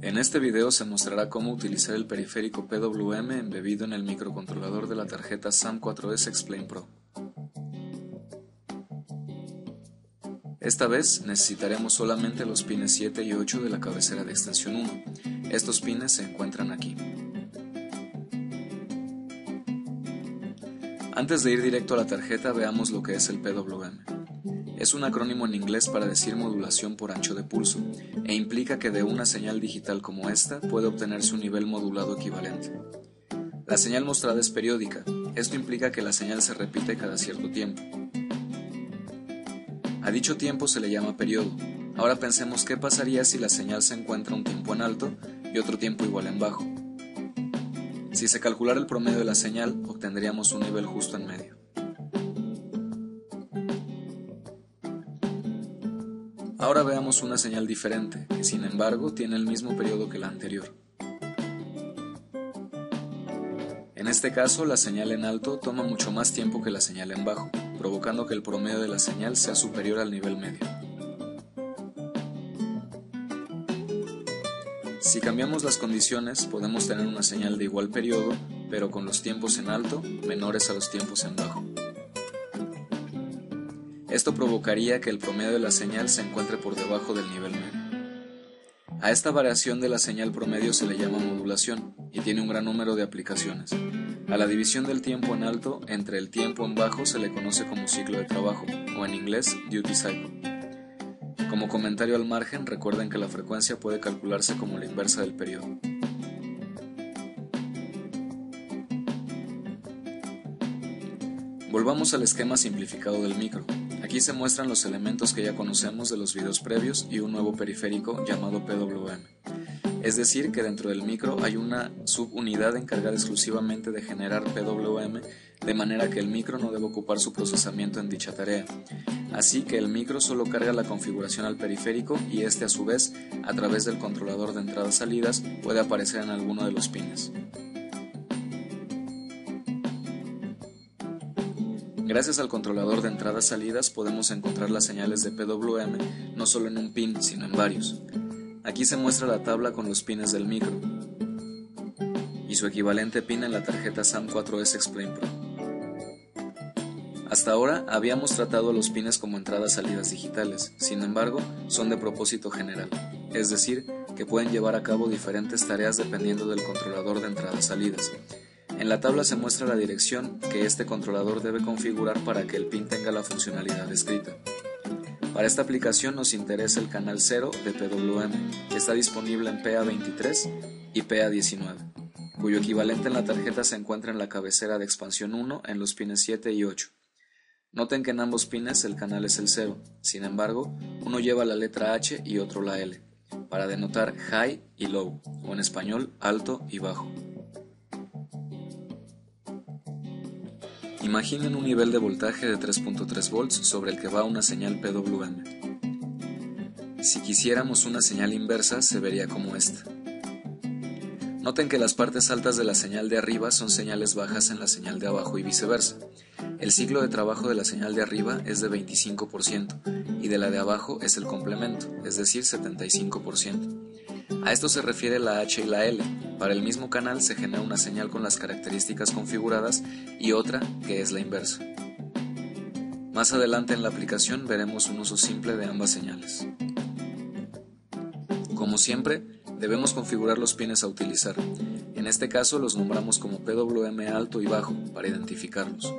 En este video se mostrará cómo utilizar el periférico PWM embebido en el microcontrolador de la tarjeta SAM4S Explain Pro. Esta vez necesitaremos solamente los pines 7 y 8 de la cabecera de extensión 1. Estos pines se encuentran aquí. Antes de ir directo a la tarjeta, veamos lo que es el PWM. Es un acrónimo en inglés para decir modulación por ancho de pulso, e implica que de una señal digital como esta puede obtenerse un nivel modulado equivalente. La señal mostrada es periódica, esto implica que la señal se repite cada cierto tiempo. A dicho tiempo se le llama periodo. Ahora pensemos qué pasaría si la señal se encuentra un tiempo en alto y otro tiempo igual en bajo. Si se calculara el promedio de la señal, obtendríamos un nivel justo en medio. Ahora veamos una señal diferente, que sin embargo tiene el mismo periodo que la anterior. En este caso, la señal en alto toma mucho más tiempo que la señal en bajo, provocando que el promedio de la señal sea superior al nivel medio. Si cambiamos las condiciones, podemos tener una señal de igual periodo, pero con los tiempos en alto menores a los tiempos en bajo. Esto provocaría que el promedio de la señal se encuentre por debajo del nivel medio. A esta variación de la señal promedio se le llama modulación y tiene un gran número de aplicaciones. A la división del tiempo en alto entre el tiempo en bajo se le conoce como ciclo de trabajo, o en inglés duty cycle. Como comentario al margen, recuerden que la frecuencia puede calcularse como la inversa del periodo. Volvamos al esquema simplificado del micro. Aquí se muestran los elementos que ya conocemos de los videos previos y un nuevo periférico llamado PWM. Es decir, que dentro del micro hay una subunidad encargada exclusivamente de generar PWM, de manera que el micro no debe ocupar su procesamiento en dicha tarea. Así que el micro solo carga la configuración al periférico y este a su vez, a través del controlador de entradas-salidas, puede aparecer en alguno de los pines. Gracias al controlador de entradas-salidas podemos encontrar las señales de PWM no solo en un pin, sino en varios. Aquí se muestra la tabla con los pines del micro y su equivalente pin en la tarjeta SAM4S Explain Pro. Hasta ahora habíamos tratado los pines como entradas-salidas digitales, sin embargo son de propósito general, es decir, que pueden llevar a cabo diferentes tareas dependiendo del controlador de entradas-salidas. En la tabla se muestra la dirección que este controlador debe configurar para que el pin tenga la funcionalidad descrita. Para esta aplicación nos interesa el canal 0 de PWM, que está disponible en PA23 y PA19, cuyo equivalente en la tarjeta se encuentra en la cabecera de expansión 1 en los pines 7 y 8. Noten que en ambos pines el canal es el 0, sin embargo, uno lleva la letra H y otro la L, para denotar high y low, o en español alto y bajo. Imaginen un nivel de voltaje de 3.3 volts sobre el que va una señal PWM. Si quisiéramos una señal inversa, se vería como esta. Noten que las partes altas de la señal de arriba son señales bajas en la señal de abajo y viceversa. El ciclo de trabajo de la señal de arriba es de 25% y de la de abajo es el complemento, es decir, 75%. A esto se refiere la H y la L. Para el mismo canal se genera una señal con las características configuradas y otra que es la inversa. Más adelante en la aplicación veremos un uso simple de ambas señales. Como siempre, debemos configurar los pines a utilizar. En este caso los nombramos como PWM alto y bajo para identificarlos.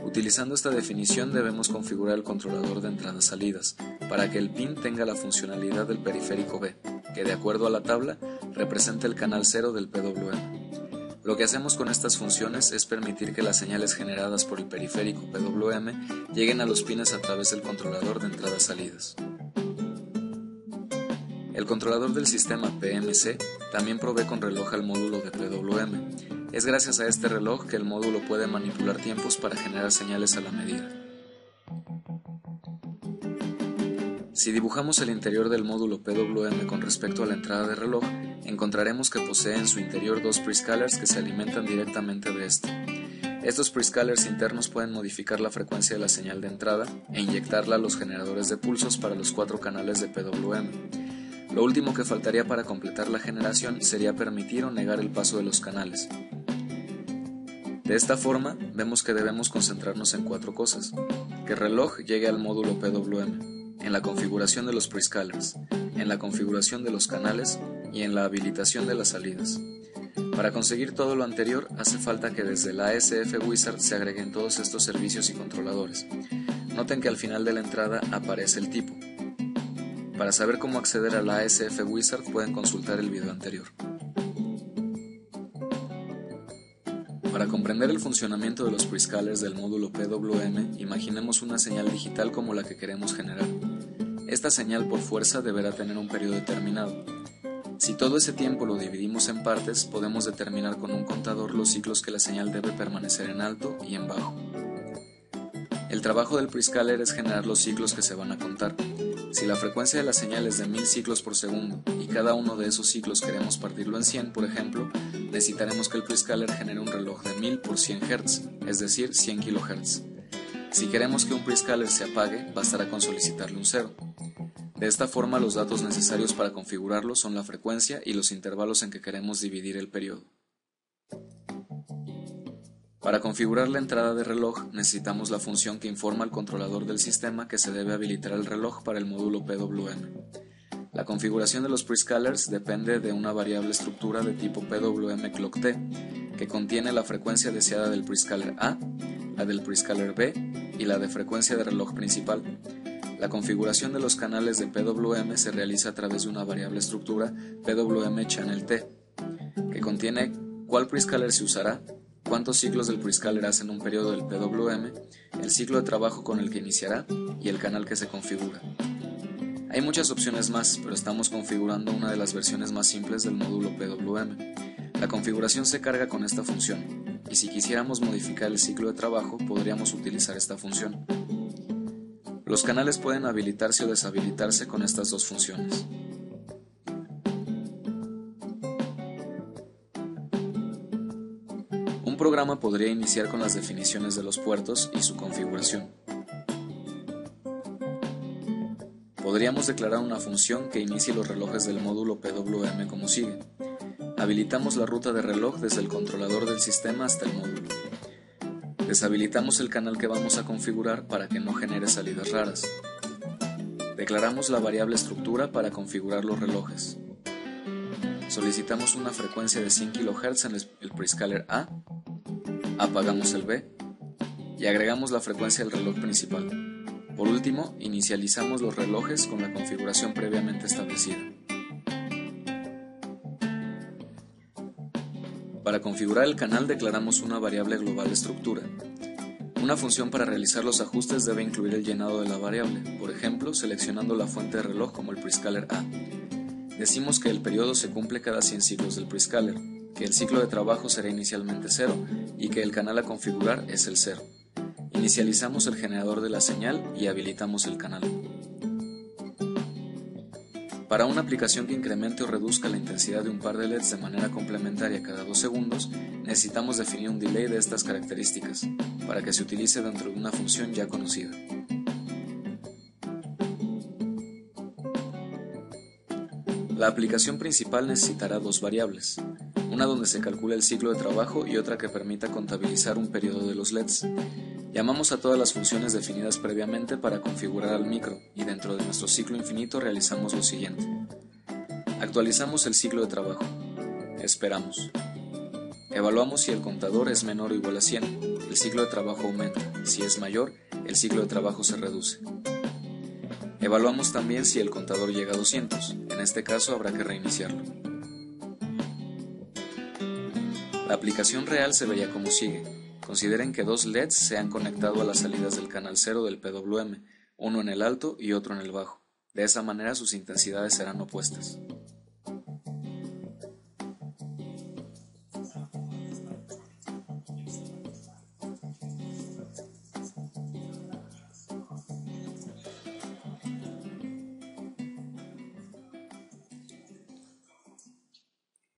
Utilizando esta definición debemos configurar el controlador de entradas-salidas para que el pin tenga la funcionalidad del periférico B, que de acuerdo a la tabla representa el canal 0 del PWM. Lo que hacemos con estas funciones es permitir que las señales generadas por el periférico PWM lleguen a los pines a través del controlador de entradas-salidas. El controlador del sistema PMC también provee con reloj al módulo de PWM. Es gracias a este reloj que el módulo puede manipular tiempos para generar señales a la medida. Si dibujamos el interior del módulo PWM con respecto a la entrada de reloj, encontraremos que posee en su interior dos prescalers que se alimentan directamente de este. Estos prescalers internos pueden modificar la frecuencia de la señal de entrada e inyectarla a los generadores de pulsos para los 4 canales de PWM. Lo último que faltaría para completar la generación sería permitir o negar el paso de los canales. De esta forma, vemos que debemos concentrarnos en 4 cosas: que el reloj llegue al módulo PWM, en la configuración de los prescalers, en la configuración de los canales y en la habilitación de las salidas. Para conseguir todo lo anterior, hace falta que desde la ASF Wizard se agreguen todos estos servicios y controladores. Noten que al final de la entrada aparece el tipo. Para saber cómo acceder a la ASF Wizard pueden consultar el video anterior. Para comprender el funcionamiento de los prescalers del módulo PWM, imaginemos una señal digital como la que queremos generar. Esta señal por fuerza deberá tener un periodo determinado. Si todo ese tiempo lo dividimos en partes, podemos determinar con un contador los ciclos que la señal debe permanecer en alto y en bajo. El trabajo del prescaler es generar los ciclos que se van a contar. Si la frecuencia de la señal es de 1000 ciclos por segundo y cada uno de esos ciclos queremos partirlo en 100, por ejemplo, necesitaremos que el prescaler genere un reloj de 1000 por 100 Hz, es decir, 100 kHz. Si queremos que un prescaler se apague, bastará con solicitarle un 0. De esta forma, los datos necesarios para configurarlo son la frecuencia y los intervalos en que queremos dividir el periodo. Para configurar la entrada de reloj, necesitamos la función que informa al controlador del sistema que se debe habilitar el reloj para el módulo PWM. La configuración de los prescalers depende de una variable estructura de tipo PWM clock T, que contiene la frecuencia deseada del prescaler A, la del prescaler B y la de frecuencia de reloj principal. La configuración de los canales de PWM se realiza a través de una variable estructura PWM channel T, que contiene cuál prescaler se usará, cuántos ciclos del prescaler hacen un periodo del PWM, el ciclo de trabajo con el que iniciará y el canal que se configura. Hay muchas opciones más, pero estamos configurando una de las versiones más simples del módulo PWM. La configuración se carga con esta función, y si quisiéramos modificar el ciclo de trabajo, podríamos utilizar esta función. Los canales pueden habilitarse o deshabilitarse con estas dos funciones. Un programa podría iniciar con las definiciones de los puertos y su configuración. Podríamos declarar una función que inicie los relojes del módulo PWM como sigue. Habilitamos la ruta de reloj desde el controlador del sistema hasta el módulo. Deshabilitamos el canal que vamos a configurar para que no genere salidas raras. Declaramos la variable estructura para configurar los relojes. Solicitamos una frecuencia de 100 kHz en el prescaler A, apagamos el B y agregamos la frecuencia del reloj principal. Por último, inicializamos los relojes con la configuración previamente establecida. Para configurar el canal declaramos una variable global estructura. Una función para realizar los ajustes debe incluir el llenado de la variable, por ejemplo, seleccionando la fuente de reloj como el prescaler A. Decimos que el periodo se cumple cada 100 ciclos del prescaler, que el ciclo de trabajo será inicialmente 0 y que el canal a configurar es el 0. Inicializamos el generador de la señal y habilitamos el canal. Para una aplicación que incremente o reduzca la intensidad de un par de LEDs de manera complementaria cada 2 segundos, necesitamos definir un delay de estas características, para que se utilice dentro de una función ya conocida. La aplicación principal necesitará dos variables, una donde se calcula el ciclo de trabajo y otra que permita contabilizar un periodo de los LEDs. Llamamos a todas las funciones definidas previamente para configurar al micro y dentro de nuestro ciclo infinito realizamos lo siguiente. Actualizamos el ciclo de trabajo. Esperamos. Evaluamos si el contador es menor o igual a 100. El ciclo de trabajo aumenta. Si es mayor, el ciclo de trabajo se reduce. Evaluamos también si el contador llega a 200. En este caso habrá que reiniciarlo. La aplicación real se vería como sigue. Consideren que dos LEDs se han conectado a las salidas del canal 0 del PWM, uno en el alto y otro en el bajo. De esa manera sus intensidades serán opuestas.